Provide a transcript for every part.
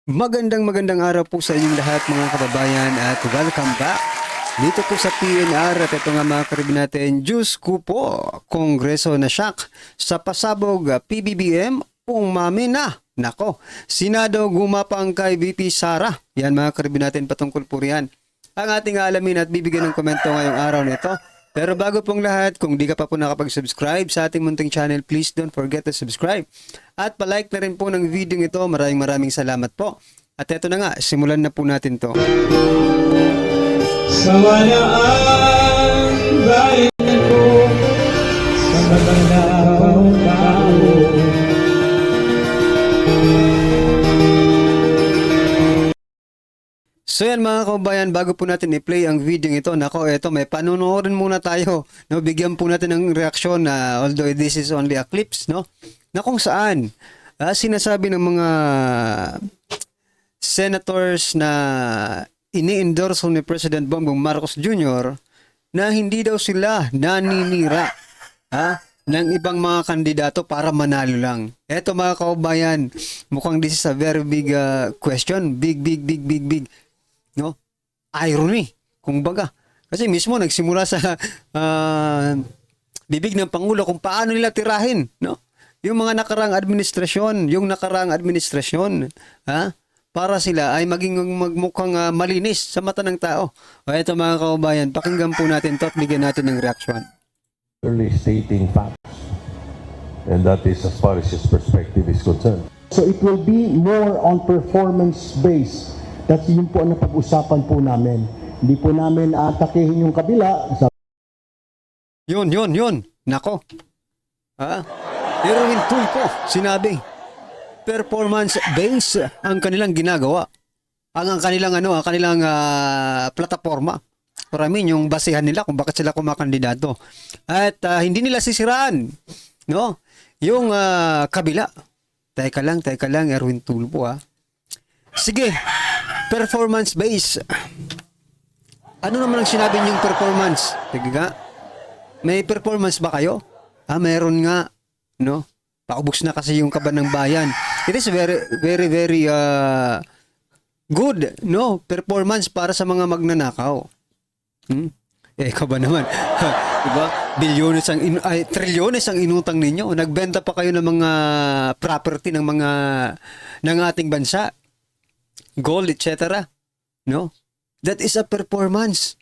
Magandang araw po sa inyong lahat mga kababayan at welcome back dito po sa PNR at ito nga mga karibin natin, Diyos ko po, Kongreso na shock sa pasabog PBBM, umami na. Nako, Senado gumapang kay VP Sara. Yan mga karibin natin patungkol po riyan. Ang ating alamin at bibigyan ng komento ngayong araw nito. Pero bago pong lahat, kung di ka pa po nakapag-subscribe sa ating munting channel, please don't forget to subscribe. At palike na rin po ng video ito. Maraming salamat po. At eto na nga, simulan na po natin to. Sawanaan bayan ko sa magandang tao. So yan mga kababayan, bago po natin i-play ang video ito, nako, eto may panunoodin muna tayo. No, bigyan po natin ng reaksyon na although this is only a clips, no? Na kung saan sinasabi ng mga senators na ini-endorse ni President Bongbong Marcos Jr. na hindi daw sila naninira ng ibang mga kandidato para manalo lang. Eto mga kababayan, mukhang this is a very big question. Big. No? Irony, kung baga. Kasi mismo nagsimula sa bibig ng Pangulo kung paano nila tirahin, no? Yung mga nakaraang administrasyon, para sila ay maging magmukhang malinis sa mata ng tao. O eto mga kababayan, pakinggan po natin to at bigyan natin ng reaksyon. Clearly stating facts, and that is as far as his perspective is concerned. So it will be more on performance based. That's yun po ang napag-usapan po namin. Hindi po namin atakehin yung kabila. Yun. Nako. Erwin Tulfo, sinabi, performance based ang kanilang ginagawa. Ang kanilang plataforma. Para min yung basehan nila kung bakit sila kumakandidato. At hindi nila sisiraan, no? Yung kabila. Teka lang, Erwin Tulfo Sige. Performance base. Ano naman ang sinabi niyong performance? Tiga, may performance ba kayo? Meron nga, no? Paubos na kasi yung kaban ng bayan. It is very good, no? Performance para sa mga magnanakaw. Ikaw ba naman? Diba? Trilyones ang inutang ninyo. Nagbenta pa kayo ng mga property ng ating bansa. Gold, etc. No? That is a performance.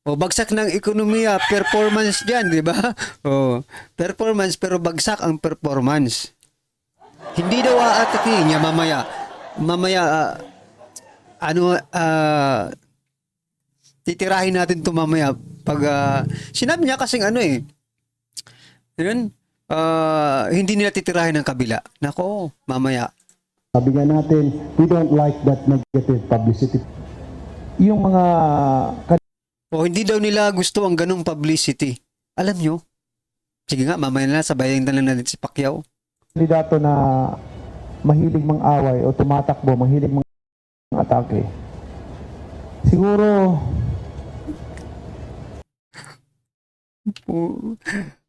O bagsak ng ekonomiya, performance diyan, di ba? O performance pero bagsak ang performance. Hindi daw aatakihin niya mamaya. Titirahin natin 'to mamaya pag sinabi niya kasing hindi nila titirahin ng kabila. Nako, mamaya. Sabi nga natin, we don't like that negative publicity. Yung mga Hindi daw nila gusto ang ganung publicity. Alam nyo? Sige nga, mamaya na sabayan na lang natin si Pacquiao. kandidato na mahilig mang-away o tumatakbo, mahilig mang-atake. Siguro,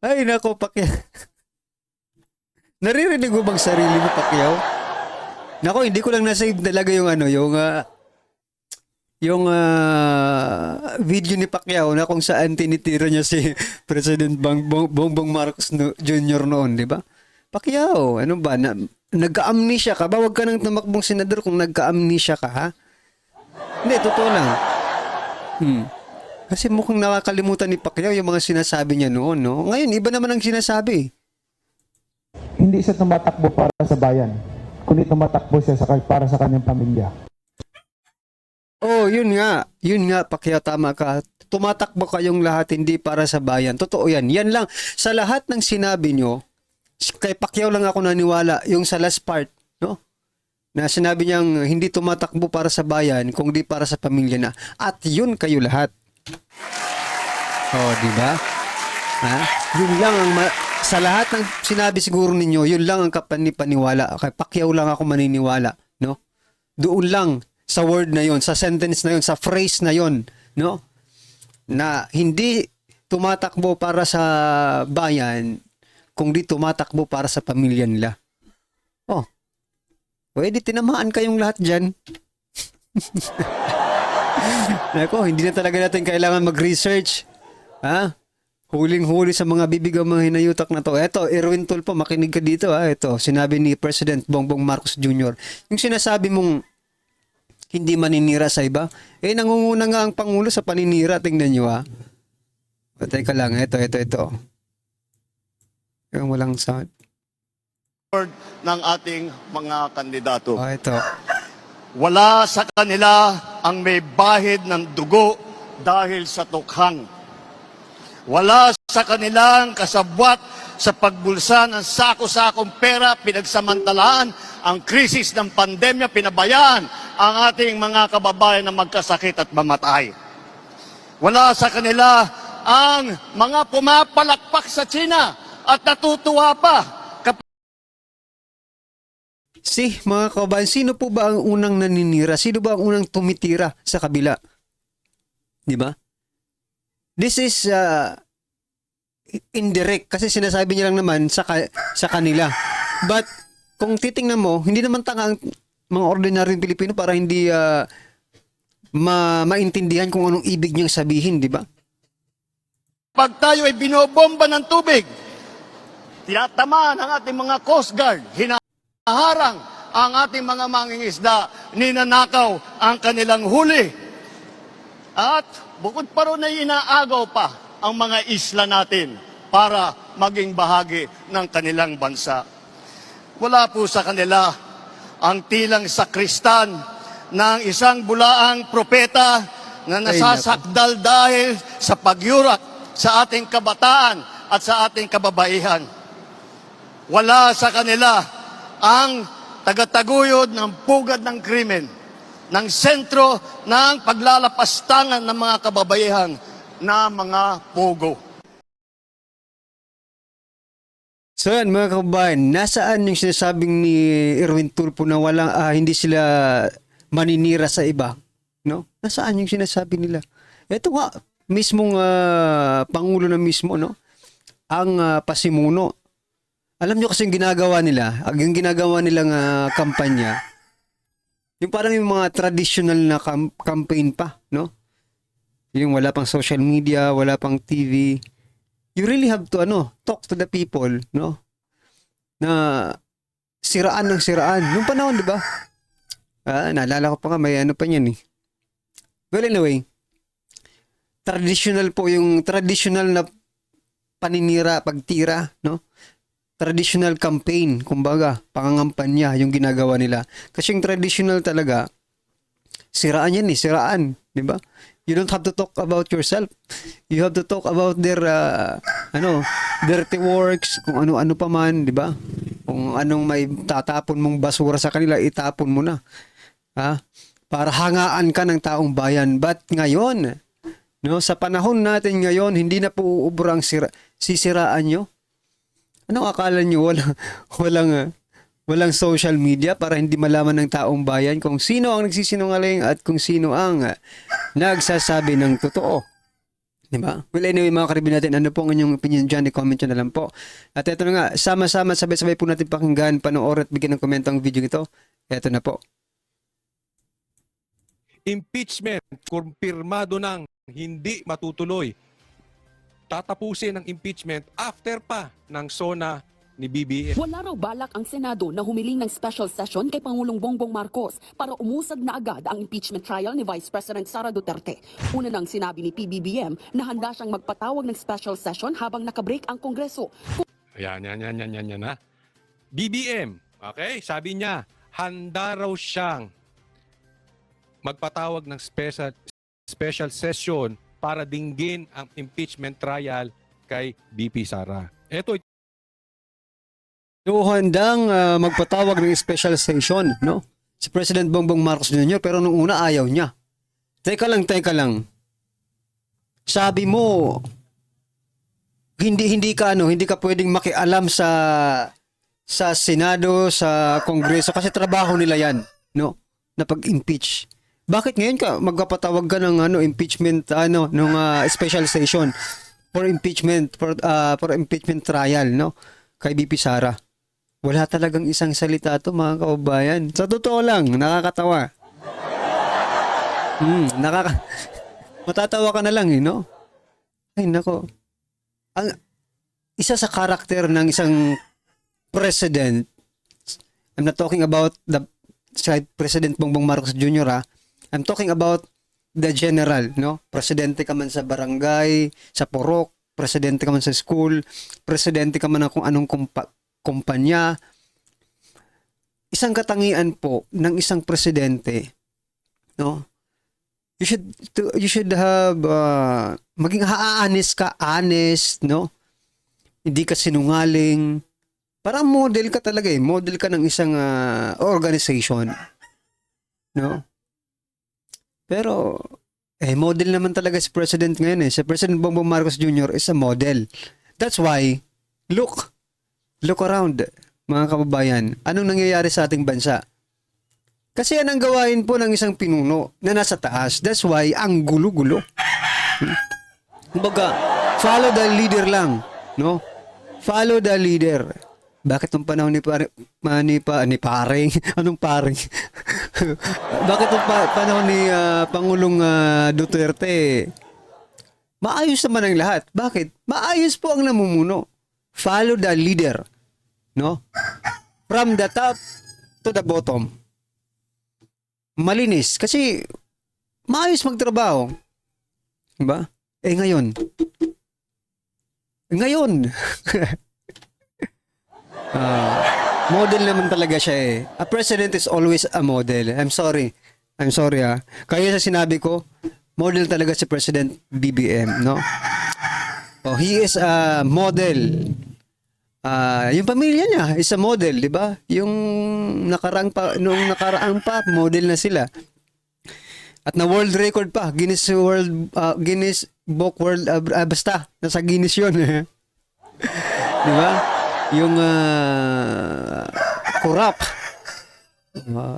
Ay, nako, Pacquiao. Naririnig mo bang sarili mo, Pacquiao? Nako, hindi ko lang na-save talaga yung video ni Pacquiao na kung saan tinitira niya si President Bongbong Marcos Jr. noon, di ba? Pacquiao, ano ba? Nagka-amnesia ka ba? Huwag ka nang tumakbong senador kung nagka-amnesia ka, ha? Hindi, totoo lang. Kasi mukhang nakakalimutan ni Pacquiao yung mga sinasabi niya noon, no? Ngayon, iba naman ang sinasabi. hindi siya tumatakbo para sa bayan, kundi tumatakbo siya para sa kanyang pamilya. Yun nga, Pacquiao, tama ka. Tumatakbo kayong lahat hindi para sa bayan. Totoo yan. Yan lang. Sa lahat ng sinabi nyo, kay Pacquiao lang ako naniwala, yung sa last part, no? Na sinabi niyang hindi tumatakbo para sa bayan, kundi para sa pamilya na. At yun kayo lahat. Di ba? Yun lang ang sa lahat ng sinabi siguro ninyo, yun lang ang kapani-paniwala. Kay Pacquiao lang ako maniniwala, no? Doon lang sa word na yon, sa sentence na yon, sa phrase na yon, no? Na hindi tumatakbo para sa bayan, kundi tumatakbo para sa pamilya nila. Pwede tinamaan kayong lahat dyan. Nako, hindi na talaga natin kailangan mag-research. Ha? Huling-huli sa mga bibig ang mga hinayutak na to. Eto, Erwin Tulfo, makinig ka dito. Ito, sinabi ni President Bongbong Marcos Jr. Yung sinasabi mong hindi maninira sa iba, nangunguna nga ang Pangulo sa paninira. Tingnan nyo ha. Teka lang, ito. Yung walang sound. ng ating mga kandidato. Ito. Wala sa kanila ang may bahid ng dugo dahil sa tukhang. Wala sa kanilang kasabwat sa pagbulsa ng sako-sakong pera, pinagsamantalaan ang krisis ng pandemya, pinabayaan ang ating mga kababayan na magkasakit at mamatay. Wala sa kanila ang mga pumapalakpak sa China at natutuwa pa. Mga kababayan, sino po ba ang unang naninira? Sino ba ang unang tumitira sa kabila? Di ba? This is indirect kasi sinasabi niya lang naman sa kanila. But kung titingnan mo, hindi naman tanga ang mga ordinaryong Pilipino para hindi maintindihan kung anong ibig niyang sabihin, di ba? Pag tayo ay binobomba ng tubig, tinatamaan ang ating mga Coast Guard, hinaharang ang ating mga mangingisda, ninanakaw ang kanilang huli. At bukod pa ron ay inaagaw pa ang mga isla natin para maging bahagi ng kanilang bansa. Wala po sa kanila ang tilang sakristan ng isang bulaang propeta na nasasakdal dahil sa pagyurak sa ating kabataan at sa ating kababaihan. Wala sa kanila ang tagataguyod ng pugad ng krimen, ng sentro ng paglalapastangan ng mga kababaihan na mga pugo. So yan mga kababayan, nasaan yung sinasabing ni Erwin Tulfo na hindi sila maninira sa iba? No? Nasaan yung sinasabi nila? Ito nga, mismong Pangulo na mismo, no? Ang pasimuno. Alam nyo kasi yung ginagawa nilang kampanya, yung parang yung mga traditional na campaign pa, no? Yung wala pang social media, wala pang TV. You really have to talk to the people, no? Na siraan ng siraan. Nung panahon, di ba? Naalala ko pa nga, may pa niyan eh. Well, anyway, traditional po yung traditional na paninira, pagtira, no? Traditional campaign, kumbaga, pangangampanya yung ginagawa nila. Kasi yung traditional talaga, siraan yan siraan, di ba? You don't have to talk about yourself. You have to talk about their dirty works, kung ano-ano pa man, di ba? Kung anong may tatapon mong basura sa kanila, itapon mo na. Ha? Para hangaan ka ng taong bayan. But ngayon, no, sa panahon natin ngayon, hindi na po uubra ang sisiraan nyo. Anong akala nyo? Walang social media para hindi malaman ng taong bayan kung sino ang nagsisinungaling at kung sino ang nagsasabi ng totoo. Diba? Well, anyway, mga karibin natin, ano po ang inyong opinion dyan? I-comment nyo na lang po. At ito na nga, sama-sama, sabay-sabay po natin pakinggan, panoorin at bigyan ng komento ang video ito. Ito na po. Impeachment, kumpirmado ng hindi matutuloy. Tatapusin ang impeachment after pa ng SONA ni BBM. Wala raw balak ang Senado na humiling ng special session kay Pangulong Bongbong Marcos para umusad na agad ang impeachment trial ni Vice President Sara Duterte. Una nang sinabi ni PBBM na handa siyang magpatawag ng special session habang nakabreak ang Kongreso. Yan ha. BBM, okay? Sabi niya, handa raw siyang magpatawag ng special session para dinggin ang impeachment trial kay BP Sara. Ito handang magpatawag ng special session, no? Si President Bongbong Marcos Jr. pero nung una ayaw niya. Teka lang. Sabi mo hindi ka pwedeng makialam sa Senado, sa Kongreso kasi trabaho nila 'yan, no? Na pag-impeach. Bakit ngayon ka magpapatawag ka ng impeachment nung special session for impeachment trial, no? Kay BP Sara. Wala talagang isang salita to, mga kababayan. Sa totoo lang, nakakatawa. Matatawa ka na lang, no? Ay, nako. Ang isa sa karakter ng isang president, I'm not talking about the President Bongbong Marcos Jr. I'm talking about the general, no? Presidente ka man sa barangay, sa purok, presidente ka man sa school, presidente ka man ng kung anong kumpanya. Isang katangian po ng isang presidente, no? You should have maging honest, no? Hindi ka sinungaling. Parang model ka talaga eh. Model ka ng isang organization, no? Pero model naman talaga si President ngayon eh. Si President Bongbong Marcos Jr. is a model. That's why look around, mga kababayan. Anong nangyayari sa ating bansa? Kasi yan ang gawain po ng isang pinuno na nasa taas. That's why ang gulo-gulo. Kumbaga, follow the leader lang, no? Follow the leader. Bakit nung panahon ni paring? Anong paring? Bakit nung panahon ni Pangulong Duterte? Maayos naman ang lahat. Bakit? Maayos po ang namumuno. Follow the leader, no? From the top to the bottom. Malinis. Kasi, maayos magtrabaho. Diba? Ngayon. Model naman talaga siya eh. A president is always a model. I'm sorry Kaya sa sinabi ko, model talaga si President BBM, no? Oh, he is a model. Yung pamilya niya is a model, di ba? Yung nung nakaraang pa, model na sila. At na world record pa, Guinness Book World, basta, nasa Guinness yun. Di ba? Yung corrupt.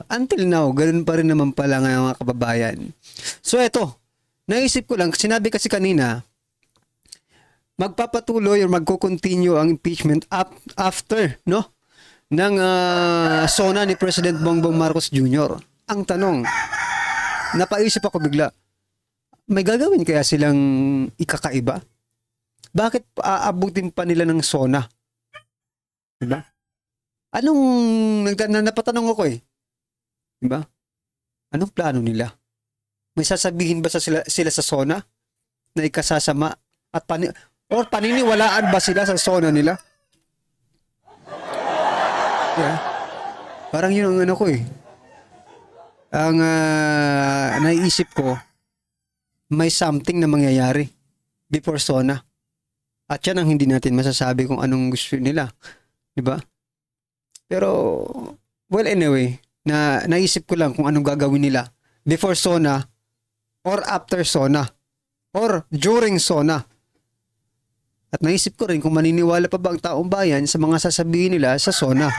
Until now, ganun pa rin naman pala ng mga kababayan. So eto, naisip ko lang, sinabi kasi kanina, magpapatuloy or magko-continue ang impeachment after, no? Ng SONA ni President Bongbong Marcos Jr. Ang tanong, napaisip ako bigla, may gagawin kaya silang ikakaiba? Bakit aabutin pa nila ng SONA? Diba? Napatanong ako eh. Diba? Anong plano nila? May sasabihin ba sila sa SONA na ikasasama at paniniwalaan ba sila sa SONA nila? Yeah. Parang yun ang ano ko eh. Ang naiisip ko, may something na mangyayari before SONA. At yan ang hindi natin masasabi kung anong gusto nila. Diba? Pero, well anyway, naisip ko lang kung anong gagawin nila before SONA or after SONA or during SONA. At naisip ko rin kung maniniwala pa ba ang taong bayan sa mga sasabihin nila sa SONA.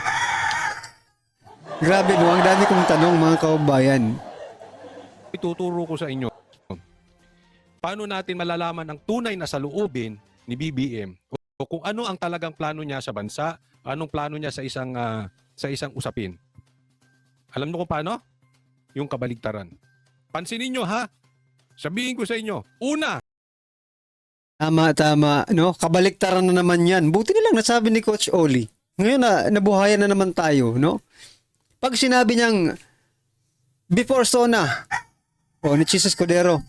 Grabe no, ang dami kong tanong mga kababayan. Ituturo ko sa inyo paano natin malalaman ang tunay na saloobin ni BBM o kung ano ang talagang plano niya sa bansa, anong plano niya sa isang usapin. Alam niyo kung paano? Yung kabaligtaran. Pansinin niyo ha. Sabihin ko sa inyo, una, Tama, no? Kabaliktaran na naman yan. Buti nilang nasabi ni Coach Oli. Ngayon nabuhayan na naman tayo, no? Pag sinabi niyang before SONA, ni Jesus Cordero,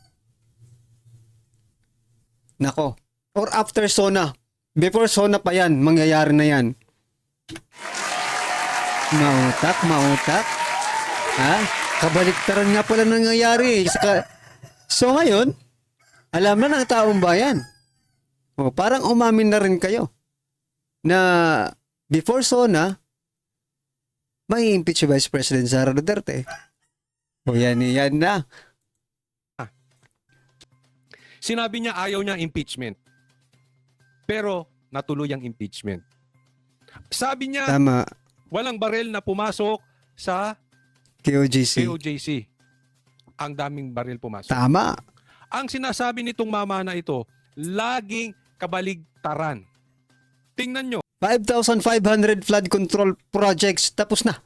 nako, or after SONA, before SONA pa yan, mangyayari na yan. Mautak. Ha? Kabaliktaran nga pala nangyayari. So ngayon, alam na ng taong bayan. Parang umamin na rin kayo na before SONA, may impeach si Vice President Sara Duterte. Yan na. sinabi niya ayaw niya impeachment. Pero natuloy ang impeachment. Sabi niya, Tama. walang barel na pumasok sa KOJC. KOJC. Ang daming baril pumasok. Tama. Ang sinasabi nitong mama na ito, laging kabaligtaran. Tingnan nyo, 5,500 flood control projects tapos na.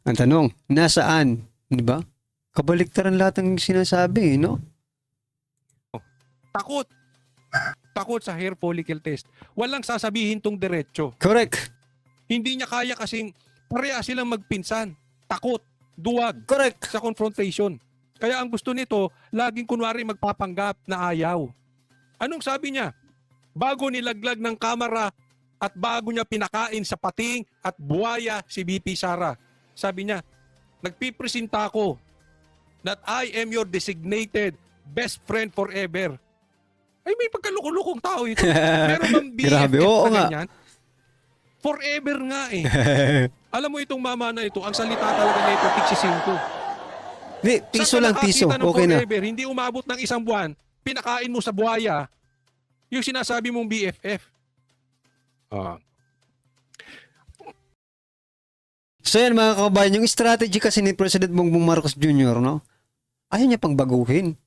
Ang tanong, nasaan? Di ba? Kabaliktaran lahat ng sinasabi, no? Takot. Takot sa hair follicle test. Walang sasabihin tong diretso. Correct. Hindi niya kaya kasing pareha silang magpinsan. Takot, duwag Correct. sa confrontation. Kaya ang gusto nito, laging kunwari magpapanggap na ayaw. Anong sabi niya? Bago nilaglag ng kamera at bago niya pinakain sa pating at buwaya si BP Sara, sabi niya, nagpipresenta ako that I am your designated best friend forever. Ay, may pagkalukong tao ito. Meron bang BFF Grabe, oo na nga. ganyan? Forever nga eh. Alam mo itong mama na ito, ang salita talaga nito, tiksisingko. Di, piso lang, piso. Okay na. Forever, hindi umabot ng isang buwan, pinakain mo sa buhaya, yung sinasabi mong BFF. So yan mga kababayan, yung strategy kasi ni President Bongbong Marcos Jr., no? Ayaw niya pang baguhin.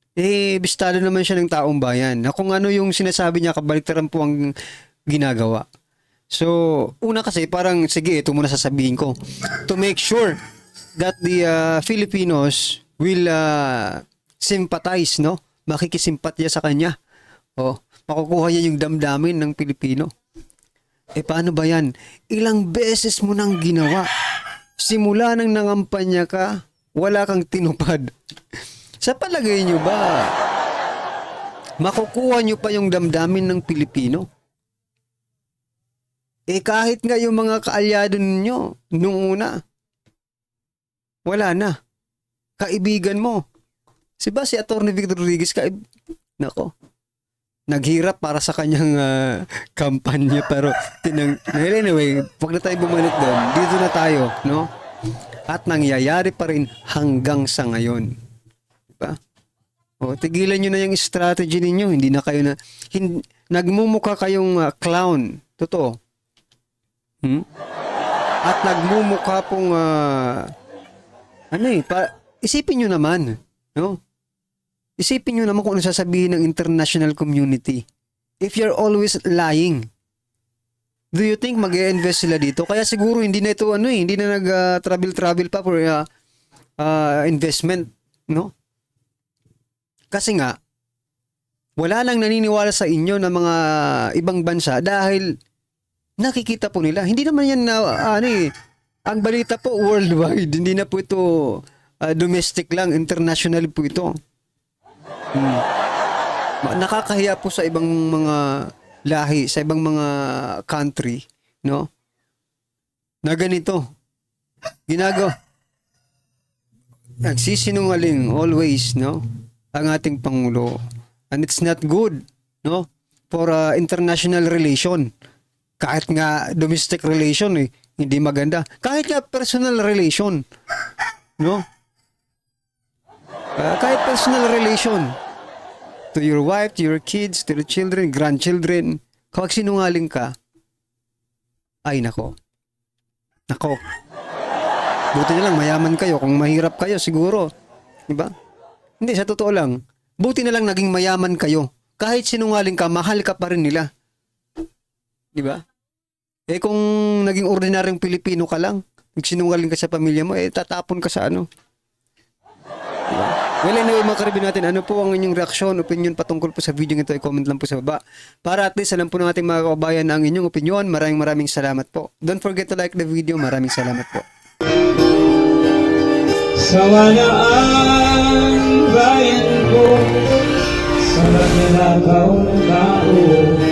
Bistado naman siya ng taong bayan. Na kung ano yung sinasabi niya, kabaliktaran po ang ginagawa. So, una kasi parang, sige, ito muna sasabihin ko. To make sure that the Filipinos will sympathize, no? Makikisimpatya sa kanya. Makukuha niya yung damdamin ng Pilipino. Paano ba yan? Ilang beses mo nang ginawa. Simula nang nangampanya ka, wala kang tinupad. Sa palagay nyo ba, makukuha nyo pa yung damdamin ng Pilipino? Kahit nga yung mga kaalyado ninyo, nung una, wala na. Kaibigan mo. Si Atty. Victor Rodriguez, nako, naghirap para sa kanyang kampanya, pero anyway, wag na tayo bumalik doon. Dito na tayo, no? At nangyayari pa rin hanggang sa ngayon. Diba? Tigilan nyo na yung strategy ninyo. Hindi na kayo nagmumukha kayong clown. Totoo. At nagmumukha pong isipin nyo naman, no? Isipin nyo naman kung ano sasabihin ng international community. If you're always lying, do you think mag-i-invest sila dito? Kaya siguro hindi na ito hindi na nag-travel pa for investment, no? Kasi nga wala lang naniniwala sa inyo ng mga ibang bansa dahil nakikita po nila. Hindi naman yan ang balita po worldwide. Hindi na po ito domestic lang, international po ito. Nakakahiya po sa ibang mga lahi, sa ibang mga country, no? Na ganito. Ginagawa. Nagsisinungaling always, no? Ang ating Pangulo. And it's not good, no? For international relation. Kahit nga domestic relation, hindi maganda. Kahit nga personal relation, no? Kahit personal relation to your wife, to your kids, to your children, grandchildren, kapag sinungaling ka, ay nako. Nako. Buti na lang mayaman kayo. Kung mahirap kayo, siguro. Diba? Hindi, sa totoo lang. Buti na lang naging mayaman kayo. Kahit sinungaling ka, mahal ka pa rin nila. Diba? Kung naging ordinaryong Pilipino ka lang, nagsinungaling ka sa pamilya mo, tatapon ka sa ano. Diba? Well, anyway, mga karibin natin, ano po ang inyong reaksyon, opinion patungkol po sa video ito, i-comment lang po sa baba. Para at least alam po ng ating mga kababayan ang inyong opinion. Maraming salamat po. Don't forget to like the video. Maraming salamat po. Sawa na ang bayan ko sa magnanakaw ng tao.